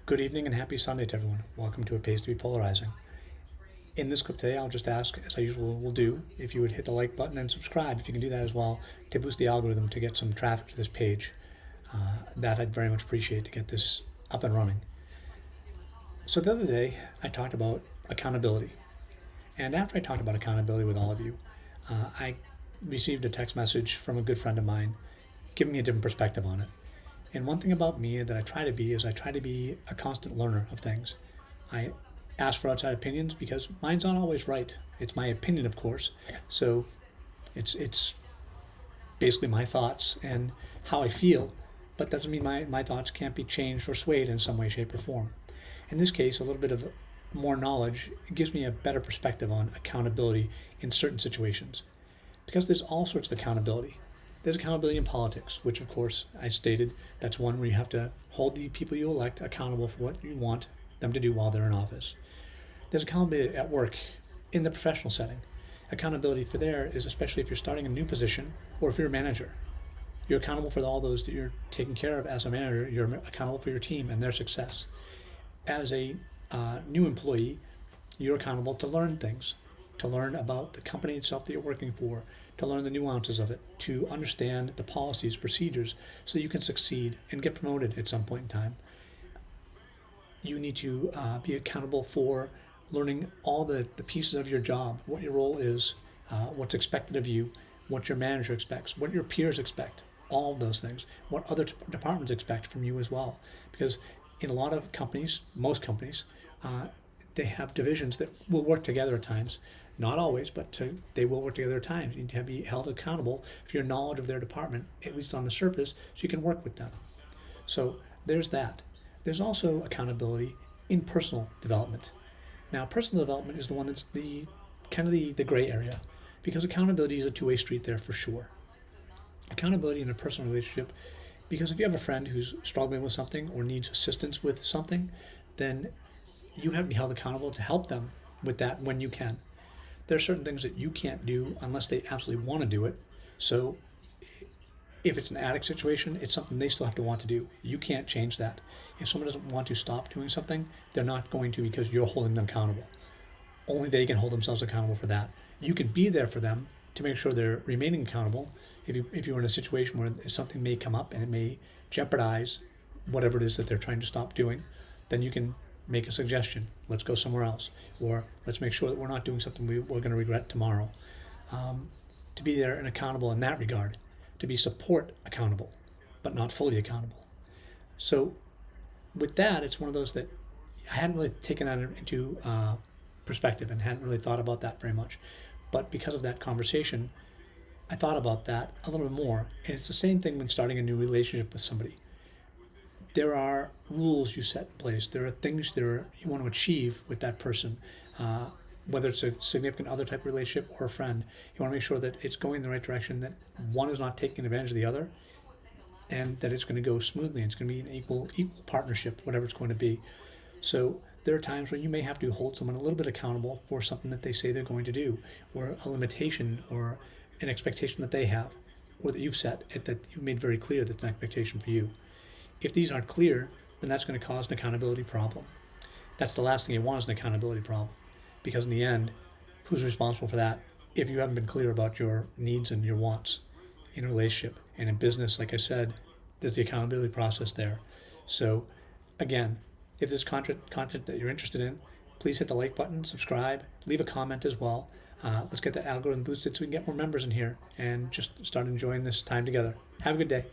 Good evening and happy Sunday to everyone. Welcome to It Pays to Be Polarizing. In this clip today, I'll just ask, as I usually will do, if you would hit the like button and subscribe, if you can do that as well, to boost the algorithm to get some traffic to this page. That I'd very much appreciate to get this up and running. So the other day, I talked about accountability. And after I talked about accountability with all of you, I received a text message from a good friend of mine giving me a different perspective on it. And one thing about me that I try to be is I try to be a constant learner of things. I ask for outside opinions because mine's not always right. It's my opinion, of course. So it's basically my thoughts and how I feel, but doesn't mean my thoughts can't be changed or swayed in some way, shape, or form. In this case, a little bit of more knowledge gives me a better perspective on accountability in certain situations. Because there's all sorts of accountability. There's accountability in politics, which of course I stated that's one where you have to hold the people you elect accountable for what you want them to do while they're in office. There's accountability at work in the professional setting. Accountability for there is especially if you're starting a new position or if you're a manager. You're accountable for all those that you're taking care of as a manager. You're accountable for your team and their success. As a new employee, you're accountable to learn things, to learn about the company itself that you're working for, to learn the nuances of it, to understand the policies, procedures, so that you can succeed and get promoted at some point in time. You need to be accountable for learning all the pieces of your job, what your role is, what's expected of you, what your manager expects, what your peers expect, all of those things, what other departments expect from you as well. Because in a lot of companies, most companies, they have divisions that will work together at times. Not always, but they will work together at times. You need to be held accountable for your knowledge of their department, at least on the surface, so you can work with them. So there's that. There's also accountability in personal development. Now, personal development is the one that's the gray area, because accountability is a two-way street there for sure. Accountability in a personal relationship, because if you have a friend who's struggling with something or needs assistance with something, then you have to be held accountable to help them with that when you can. There are certain things that you can't do unless they absolutely want to do it. So if it's an addict situation, it's something they still have to want to do. You can't change that. If someone doesn't want to stop doing something, they're not going to because you're holding them accountable. Only they can hold themselves accountable for that. You can be there for them to make sure they're remaining accountable. If you're in a situation where something may come up and it may jeopardize whatever it is that they're trying to stop doing, then you can make a suggestion. Let's go somewhere else. Or let's make sure that we're not doing something we're going to regret tomorrow. To be there and accountable in that regard. To be support accountable, but not fully accountable. So with that, it's one of those that I hadn't really taken that into perspective and hadn't really thought about that very much. But because of that conversation, I thought about that a little bit more. And it's the same thing when starting a new relationship with somebody. There are rules you set in place. There are things you want to achieve with that person, whether it's a significant other type of relationship or a friend. You want to make sure that it's going in the right direction, that one is not taking advantage of the other, and that it's going to go smoothly. It's going to be an equal partnership, whatever it's going to be. So there are times when you may have to hold someone a little bit accountable for something that they say they're going to do, or a limitation or an expectation that they have, or that you've set, that you've made very clear that's an expectation for you. If these aren't clear, then that's going to cause an accountability problem. That's the last thing you want is an accountability problem. Because in the end, who's responsible for that if you haven't been clear about your needs and your wants in a relationship? And in business, like I said, there's the accountability process there. So again, if there's content that you're interested in, please hit the like button, subscribe, leave a comment as well. Let's get that algorithm boosted so we can get more members in here and just start enjoying this time together. Have a good day.